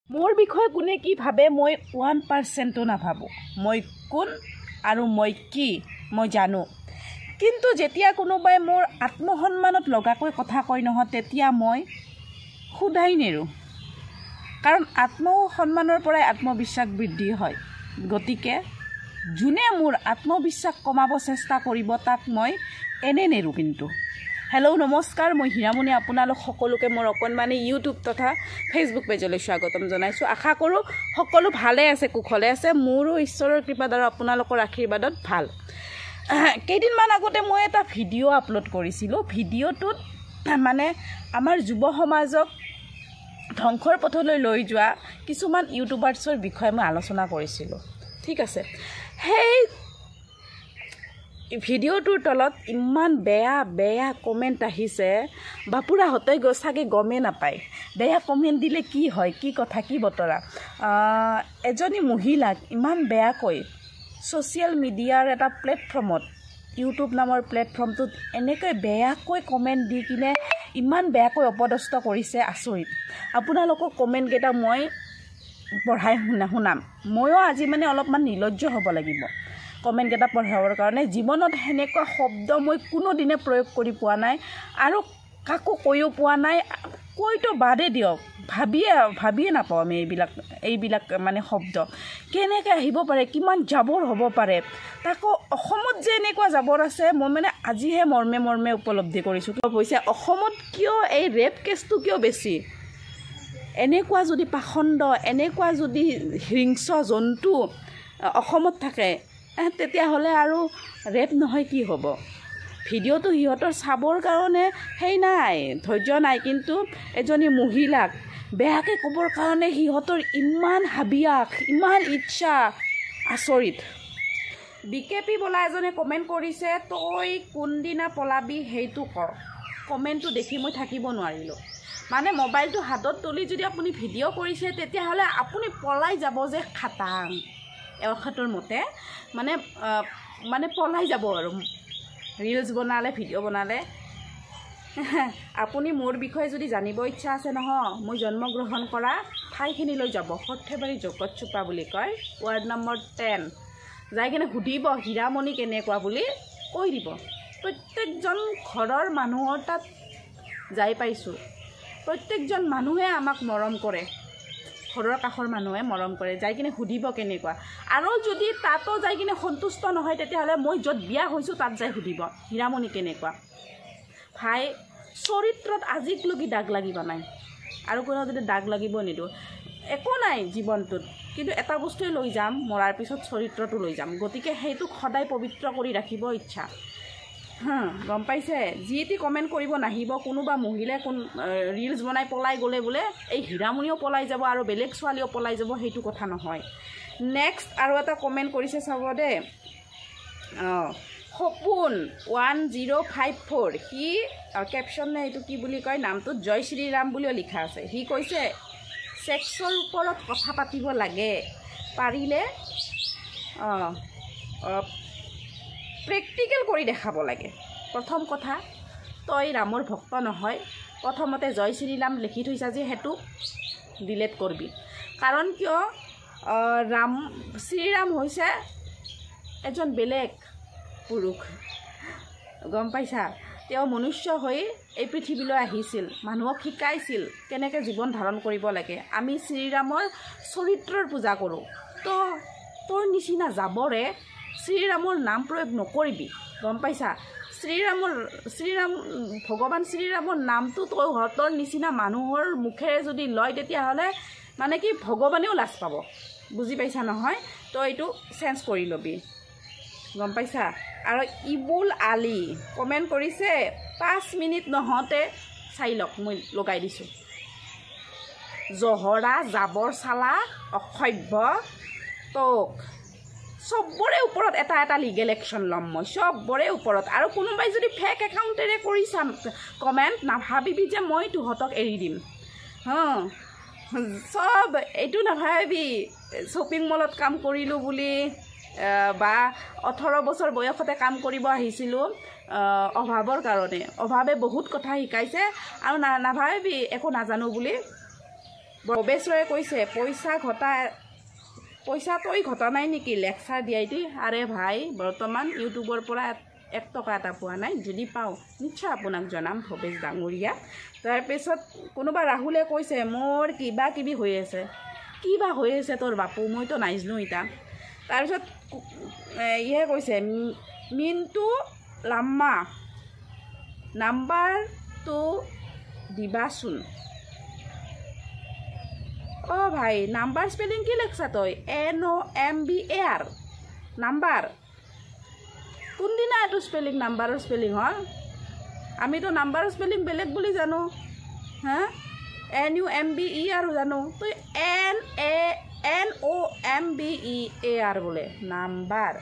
মোৰ বিষয়ে কোনে কি ভাবে মই 1%ও নাভাবোঁ। মই কোন আৰু মই কি মই জানো, কিন্তু যেতিয়া কোনোবাই মোৰ আত্মসন্মানত লগাকৈ কথা কয় নহয়, তেতিয়া মই সোধাই নেৰোঁ। কাৰণ আত্মসন্মানৰ পৰাই আত্মবিশ্বাস বৃদ্ধি হয়। গতিকে যোনে মোৰ আত্মবিশ্বাস কমাব চেষ্টা কৰিব তাক মই এনে নেৰোঁ। কিন্তু হেল্ল' নমস্কাৰ, মই হীৰামণি। আপোনালোক সকলোকে মোৰ অকণমানি ইউটিউব তথা ফেচবুক পেজলৈ স্বাগতম জনাইছোঁ। আশা কৰোঁ সকলো ভালে আছে, কুশলে আছে। মোৰো ঈশ্বৰৰ কৃপাত আৰু আপোনালোকৰ আশীৰ্বাদত ভাল। কেইদিনমান আগতে মই এটা ভিডিঅ' আপলোড কৰিছিলোঁ। ভিডিঅ'টোত মানে আমাৰ যুৱ সমাজক ধ্বংসৰ পথলৈ লৈ যোৱা কিছুমান ইউটিউবাৰ্ছৰ বিষয়ে মই আলোচনা কৰিছিলোঁ। ঠিক আছে, সেই ভিডিঅ'টোৰ তলত ইমান বেয়া বেয়া কমেণ্ট আহিছে, বাপুৰাহঁতে চাগে গমেই নাপায় বেয়া কমেণ্ট দিলে কি হয়, কি কথা, কি বতৰা। এজনী মহিলাক ইমান বেয়াকৈ ছ'চিয়েল মিডিয়াৰ এটা প্লেটফৰ্মত, ইউটিউব নামৰ প্লেটফৰ্মটোত এনেকৈ বেয়াকৈ কমেণ্ট দি কিনে ইমান বেয়াকৈ অপদস্থ কৰিছে, আচৰিত। আপোনালোকক কমেণ্টকেইটা মই পঢ়াই শুনাম। ময়ো আজি মানে অলপমান নিৰ্লজ্জ হ'ব লাগিব কমেণ্টকেইটা পঢ়াবৰ কাৰণে। জীৱনত সেনেকুৱা শব্দ মই কোনোদিনে প্ৰয়োগ কৰি পোৱা নাই আৰু কাকো কৈও পোৱা নাই। কৈতো বাদে দিয়ক, ভাবিয়ে নাপাওঁ আমি এইবিলাক মানে শব্দ কেনেকৈ আহিব পাৰে, কিমান জাবৰ হ'ব পাৰে। তাকো অসমত যে এনেকুৱা জাবৰ আছে, মই মানে আজিহে মৰ্মে উপলব্ধি কৰিছোঁ। হৈছে অসমত কিয় এই ৰেপ কেছটো কিয় বেছি? এনেকুৱা যদি পাখণ্ড, এনেকুৱা যদি হিংস্ৰ জন্তু অসমত থাকে, তেতিয়াহ'লে আৰু ৰেপ নহয় কি হ'ব? ভিডিঅ'টো সিহঁতৰ চাবৰ কাৰণে নাই, ধৈৰ্য নাই, কিন্তু এজনী মহিলাক বেয়াকৈ ক'বৰ কাৰণে সিহঁতৰ ইমান হাবিয়াস, ইমান ইচ্ছা, আচৰিত। বিকেপি বোলা এজনে কমেণ্ট কৰিছে, তই কোনদিনা পলাবি সেইটো ক। কমেণ্টটো দেখি মই থাকিব নোৱাৰিলোঁ। মানে মোবাইলটো হাতত তুলি যদি আপুনি ভিডিঅ' কৰিছে, তেতিয়াহ'লে আপুনি পলাই যাব যে খাটাং, এখেতৰ মতে মানে পলাই যাব আৰু ৰিলছ বনালে, ভিডিঅ' বনালে। আপুনি মোৰ বিষয়ে যদি জানিব ইচ্ছা আছে নহয়, মই জন্মগ্ৰহণ কৰা ঠাইখিনিলৈ যাব। সৰ্থেবাৰী জগতচোপা বুলি কয়, ৱাৰ্ড নম্বৰ 10। যাই কিনে সুধিব হীৰামণি কেনেকুৱা বুলি কৈ দিব। প্ৰত্যেকজন ঘৰৰ মানুহৰ তাত যাই পাইছোঁ। প্ৰত্যেকজন মানুহে আমাক মৰম কৰে, ঘৰৰ কাষৰ মানুহে মৰম কৰে। যাই কিনে সুধিব কেনেকুৱা। আৰু যদি তাতো যাই কিনে সন্তুষ্ট নহয়, তেতিয়াহ'লে মই য'ত বিয়া হৈছোঁ তাত যাই সুধিব হীৰামণি কেনেকুৱা। ভাই, চৰিত্ৰত আজিকলৈকে দাগ লাগিব নাই আৰু কোনো যদি দাগ লাগিব নিদিওঁ, একো নাই জীৱনটোত। কিন্তু এটা বস্তুৱে লৈ যাম, মৰাৰ পিছত চৰিত্ৰটো লৈ যাম। গতিকে সেইটোক সদায় পবিত্ৰ কৰি ৰাখিব ইচ্ছা। গম পাইছে? যি টি কমেণ্ট কৰিব নাহিব। কোনোবা মহিলাই ৰিলছ বনাই পলাই গ'লে বোলে এই হীৰামণিও পলাই যাব আৰু বেলেগ ছোৱালীও পলাই যাব, সেইটো কথা নহয়। নেক্সট আৰু এটা কমেণ্ট কৰিছে, চাব দেই। সপোন 1054, সি কেপশ্যন নে এইটো কি বুলি কয়, নামটোত জয় শ্ৰীৰাম বুলিও লিখা আছে। সি কৈছে ছেক্সৰ ওপৰত কথা পাতিব লাগে, পাৰিলে প্ৰেক্টিকেল কৰি দেখাব লাগে। প্ৰথম কথা, তই ৰামৰ ভক্ত নহয়, প্ৰথমতে জয় শ্ৰীৰাম লিখি থৈছা যে সেইটো ডিলেট কৰিবি। কাৰণ কিয়, শ্ৰীৰাম হৈছে এজন বেলেগ পুৰুষ, গম পাইছা? তেওঁ মনুষ্য হৈ এই পৃথিৱীলৈ আহিছিল, মানুহক শিকাইছিল কেনেকৈ জীৱন ধাৰণ কৰিব লাগে। আমি শ্ৰীৰামৰ চৰিত্ৰৰ পূজা কৰোঁ। তো তোৰ নিচিনা যাবৰে শ্ৰীৰামৰ নাম প্ৰয়োগ নকৰিবি, গম পাইছা? ভগৱান শ্ৰীৰামৰ নামটো তোৰ নিচিনা মানুহৰ মুখেৰে যদি লয়, তেতিয়াহ'লে মানে কি ভগৱানেও লাজ পাব, বুজি পাইছা নহয়? তো এইটো চেঞ্জ কৰি ল'বি, গম পাইছা? আৰু ইবুল আলী কমেণ্ট কৰিছে, 5 মিনিট নহওঁতে চাই লওক, মই লগাই দিছোঁ। জহৰা, জাবৰ চালা, অসভ্য, তোক চবৰে ওপৰত এটা লিগেল একশ্যন ল'ম মই, চবৰে ওপৰত। আৰু কোনোবাই যদি ফেক একাউণ্টেৰে কৰি চাম কমেণ্ট, নাভাবিবি যে মই তহঁতক এৰি দিম। চব এইটো নাভাবিবি শ্বপিং মলত কাম কৰিলোঁ বুলি, বা 18 বছৰ বয়সতে কাম কৰিব আহিছিলোঁ অভাৱৰ কাৰণে। অভাৱে বহুত কথা শিকাইছে আৰু নাভাবিবি একো নাজানো বুলি। ভৱেশ্বৰে কৈছে পইচা তই ঘটা নাই নেকি লেকচাৰ দিয়াই দি আৰে ভাই বৰ্তমান ইউটিউবৰ পৰা 1 টকা এটা পোৱা নাই যদি পাওঁ নিশ্চয় আপোনাক জনাম ভৱেশ ডাঙৰীয়া তাৰপিছত কোনোবা ৰাহুলে কৈছে মোৰ কিবা কিবি হৈ আছে কিবা হৈ আছে তোৰ বাপু মইতো নাইজনো ইটা তাৰপিছত ইয়ে কৈছে মিনটু লাম্মা নাম্বাৰটো দিবাচোন অ' ভাই নাম্বাৰ স্পেলিং কি লেখছা তই NOMBAR নাম্বাৰ কোনদিনা এইটো স্পেলিং নাম্বাৰৰ স্পেলিং হয় আমিতো নাম্বাৰৰ স্পেলিং বেলেগ বুলি জানো হা NUMBER জানো তই NOMBEAR বোলে নাম্বাৰ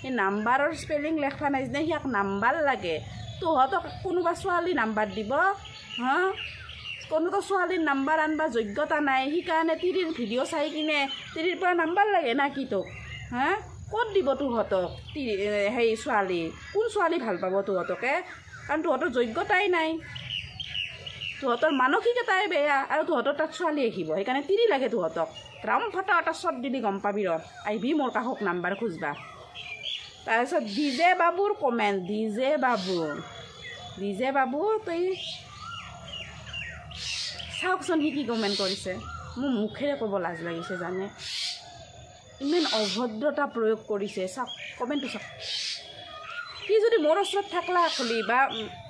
এই নাম্বাৰৰ স্পেলিং লেখা নাই যে সিয়াক নাম্বাৰ লাগে তহঁতক কোনোবা ছোৱালী নাম্বাৰ দিব হা কোনোতো ছোৱালীৰ নাম্বাৰ আনবা যোগ্যতা নাই সেইকাৰণে তিৰিৰ ভিডিঅ' চাই কিনে তিৰিৰ পৰা নাম্বাৰ লাগে না কি তোক হা ক'ত দিব তহঁতক সেই ছোৱালী কোন ছোৱালী ভাল পাব তহঁতকে কাৰণ তহঁতৰ যোগ্যতাই নাই তহঁতৰ মানসিকতাই বেয়া আৰু তহঁতৰ তাত ছোৱালী আহিব সেইকাৰণে তিৰি লাগে তহঁতক ৰাম ফটা এটা শ্বট দিলি গম পাবি ৰ আহিবি মোৰ কাষক নাম্বাৰ খুজবা তাৰপিছত ডিজে বাবুৰ কমেণ্ট ডিজে বাবু তই চাওকচোন সি কি কমেণ্ট কৰিছে মোৰ মুখেৰে ক'ব লাজ লাগিছে জানে ইমান অভদ্ৰতা প্ৰয়োগ কৰিছে চাওক কমেণ্টটো চাওক সি যদি মোৰ ওচৰত থাকলা খুলি বা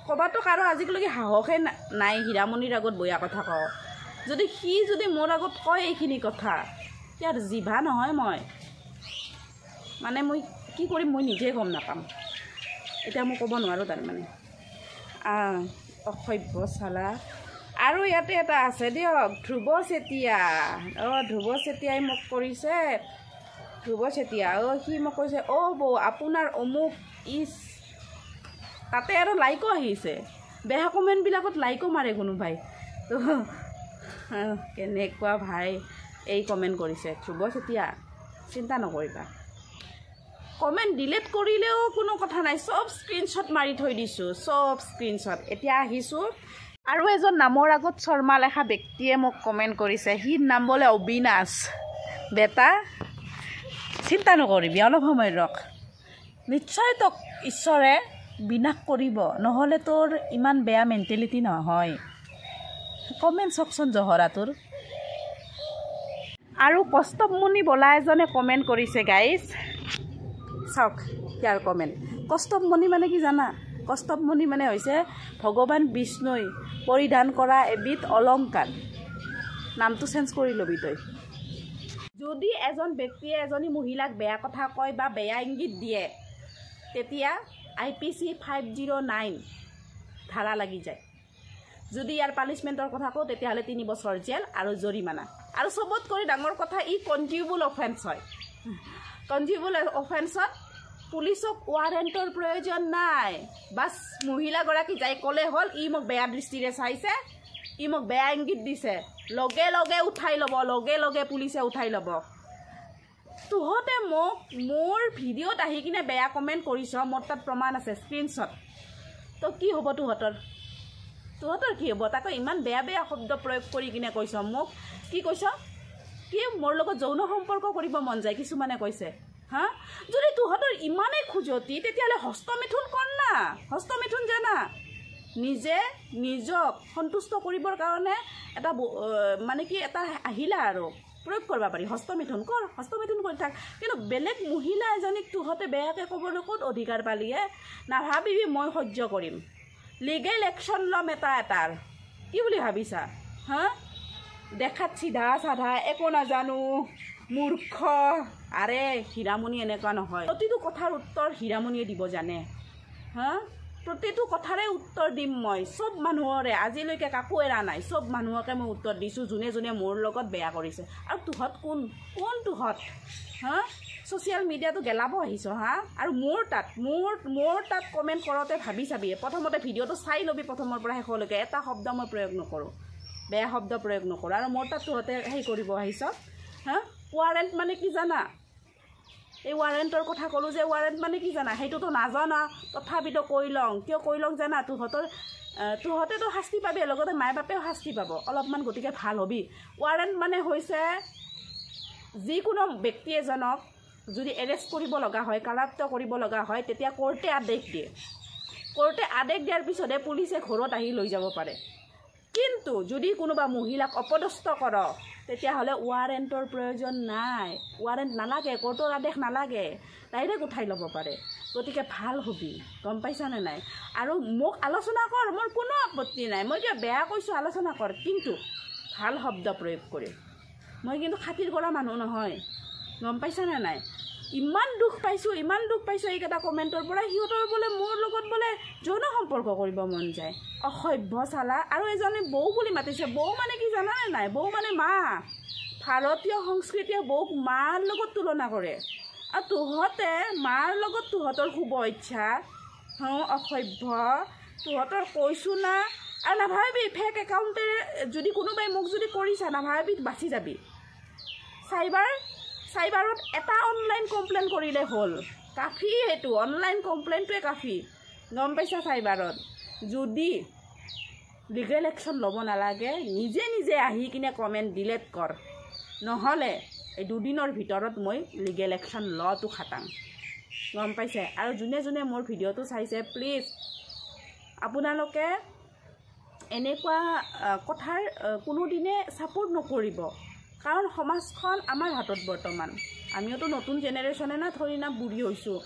ক'বাতো কাৰো আজিলৈকে সাহসে নাই হীৰামণিৰ আগত বয়া কথা কওঁ যদি সি যদি মোৰ আগত কয় এইখিনি কথা ইয়াৰ জিভা নহয় মই মানে মই কি কৰিম মই নিজে গম নাপাম এতিয়া মই ক'ব নোৱাৰোঁ তাৰমানে অসভ্য চালা আৰু ইয়াতে এটা আছে দিয়ক ধ্ৰুৱ চেতিয়া ধ্ৰুৱ চেতিয়াই মোক কৰিছে ধ্ৰুৱ চেতিয়া সি মোক কৈছে বৌ আপোনাৰ অমুক ইজ তাতে আৰু লাইকো আহিছে বেয়া কমেণ্টবিলাকত লাইকো মাৰে কোনোবাই তো কেনেকুৱা ভাই এই কমেণ্ট কৰিছে ধ্ৰুৱ চেতিয়া চিন্তা নকৰিবা কমেণ্ট ডিলিট কৰিলেও কোনো কথা নাই চব স্ক্ৰীনশ্বট মাৰি থৈ দিছোঁ চব স্ক্ৰীনশ্বট এতিয়া আহিছোঁ আৰু এজন নামৰ আগত শৰ্মা লেখা ব্যক্তিয়ে মোক কমেণ্ট কৰিছে সিৰ নাম বোলে অবিনাশ বেটা চিন্তা নকৰিবি অলপ সময় ৰখ নিশ্চয় তোক ঈশ্বৰে বিনাশ কৰিব নহ'লে তোৰ ইমান বেয়া মেণ্টেলিটি নহয় কমেণ্ট চাওকচোন জহৰাটোৰ আৰু কষ্টমণি বোলা এজনে কমেণ্ট কৰিছে গাইজ চাওক ইয়াৰ কমেণ্ট কষ্টমণি মানে কি জানা কষ্টমণি মানে হৈছে ভগৱান বিষ্ণুই পৰিধান কৰা এবিধ অলংকাৰ নামটো চেঞ্জ কৰি ল'বি তই যদি এজন ব্যক্তিয়ে এজনী মহিলাক বেয়া কথা কয় বা বেয়া ইংগিত দিয়ে তেতিয়া IPC 509 ধাৰা লাগি যায় যদি ইয়াৰ পানিছমেণ্টৰ কথা কওঁ তেতিয়াহ'লে 3 বছৰ জেল আৰু জৰিমনা আৰু চবতকৈ ডাঙৰ কথা ই কনজিউবল অফেন্স হয় কনজিউবল অফেন্সত পুলিচক ৱাৰেণ্টৰ প্ৰয়োজন নাই বাছ মহিলাগৰাকী যাই ক'লে হ'ল ই মোক বেয়া দৃষ্টিৰে চাইছে ই মোক বেয়া ইংগিত দিছে লগে লগে উঠাই ল'ব লগে লগে পুলিচে উঠাই ল'ব তহঁতে মোক মোৰ ভিডিঅ'ত আহি কিনে বেয়া কমেণ্ট কৰিছ মোৰ তাত প্ৰমাণ আছে স্ক্ৰীনশ্বট তো কি হ'ব তহঁতৰ কি হ'ব তাকে ইমান বেয়া বেয়া শব্দ প্ৰয়োগ কৰি কিনে কৈছ মোক কি কৈছ কি মোৰ লগত যৌন সম্পৰ্ক কৰিব মন যায় কিছুমানে কৈছে হা যদি তহঁতৰ ইমানেই খুজতি তেতিয়াহ'লে হস্তমিথুন কৰ না হস্তমিথুন জানা নিজক সন্তুষ্ট কৰিবৰ কাৰণে এটা মানে কি এটা আহিলা আৰু প্ৰয়োগ কৰিব পাৰি হস্তমিথুন কৰি থাক কিন্তু বেলেগ মহিলা এজনীক তহঁতে বেয়াকৈ ক'বলৈ ক'ত অধিকাৰ পালিয়ে নাভাবিবি মই সহ্য কৰিম লিগেল একশ্যন ল'ম এটাৰ কি বুলি ভাবিছা হা দেখাত চিধা সাধা একো নাজানো মূৰ্খ আৰে হীৰামণি এনেকুৱা নহয় প্ৰতিটো কথাৰ উত্তৰ হীৰামণিয়ে দিব জানে হা প্ৰতিটো কথাৰে উত্তৰ দিম মই চব মানুহৰে আজিলৈকে কাকো এৰা নাই চব মানুহকে মই উত্তৰ দিছোঁ যোনে যোনে মোৰ লগত বেয়া কৰিছে আৰু তহঁত কোন তহঁত হা ছ'চিয়েল মিডিয়াটো গেলাব আহিছ হা আৰু মোৰ তাত কমেণ্ট কৰোঁতে ভাবি চাবি প্ৰথমতে ভিডিঅ'টো চাই ল'বি প্ৰথমৰ পৰা শেষলৈকে এটা শব্দ মই প্ৰয়োগ নকৰোঁ বেয়া শব্দ প্ৰয়োগ নকৰোঁ আৰু মোৰ তাত তহঁতে সেই কৰিব আহিছ হা ৱাৰেণ্ট মানে কি জানা এই ৱাৰেণ্টৰ কথা ক'লোঁ যে ৱাৰেণ্ট মানে কি জানা সেইটোতো নাজানা তথাপিতো কৈ লওঁ কিয় কৈ লওঁ জানা তহঁতৰ তহঁতেতো শাস্তি পাবি লগতে মায়ে বাপেও শাস্তি পাব অলপমান গতিকে ভাল হবি ৱাৰেণ্ট মানে হৈছে যিকোনো ব্যক্তি এজনক যদি এৰেষ্ট কৰিব লগা হয় কাৰাপ্ত কৰিব লগা হয় তেতিয়া কোৰ্টে আদেশ দিয়ে কোৰ্টে আদেশ দিয়াৰ পিছতহে পুলিচে ঘৰত আহি লৈ যাব পাৰে কিন্তু যদি কোনোবা মহিলাক অপদস্থ কৰ তেতিয়াহ'লে ৱাৰেণ্টৰ প্ৰয়োজন নাই ৱাৰেণ্ট নালাগে কোৰ্টৰ আদেশ নালাগে ডাইৰেক্ট উঠাই ল'ব পাৰে গতিকে ভাল হবি গম পাইছানে নাই আৰু মোক আলোচনা কৰ মোৰ কোনো আপত্তি নাই মই কিবা বেয়া কৈছোঁ আলোচনা কৰ কিন্তু ভাল শব্দ প্ৰয়োগ কৰি মই কিন্তু খাতিৰ কৰা মানুহ নহয় গম পাইছানে নাই ইমান দুখ পাইছোঁ এইকেইটা কমেণ্টৰ পৰা সিহঁতৰ বোলে মোৰ লগত বোলে যৌন সম্পৰ্ক কৰিব মন যায় অসভ্য চালা আৰু এজনী বৌ বুলি মাতিছে বৌ মানে কি জানানে নাই বৌ মানে মা ভাৰতীয় সংস্কৃতিয়ে বৌক মাৰ লগত তুলনা কৰে আৰু তহঁতে মাৰ লগত তহঁতৰ শুভ ইচ্ছা অসভ্য তহঁতৰ কৈছোঁ না আৰু নাভাবিবি ফেক একাউণ্টেৰে যদি কোনোবাই মোক যদি কৰিছা নাভাবিবি বাচি যাবি চাইবাৰত এটা অনলাইন কমপ্লেইন কৰিলে হ'ল কাফি সেইটো অনলাইন কমপ্লেইনটোৱে কাফি গম পাইছা চাইবাৰত যদি লিগেল একশ্যন ল'ব নালাগে নিজে আহি কিনে কমেণ্ট ডিলেট কৰ নহ'লে এই দুদিনৰ ভিতৰত মই লিগেল একশ্যন লটো খাটাং গম পাইছে আৰু যোনে মোৰ ভিডিঅ'টো চাইছে প্লিজ আপোনালোকে এনেকুৱা কথাৰ কোনোদিনে ছাপোৰ্ট নকৰিব কাৰণ সমাজখন আমাৰ হাতত বৰ্তমান আমিওতো নতুন জেনেৰেশ্যনে না থৰি না বুঢ়ী হৈছোঁ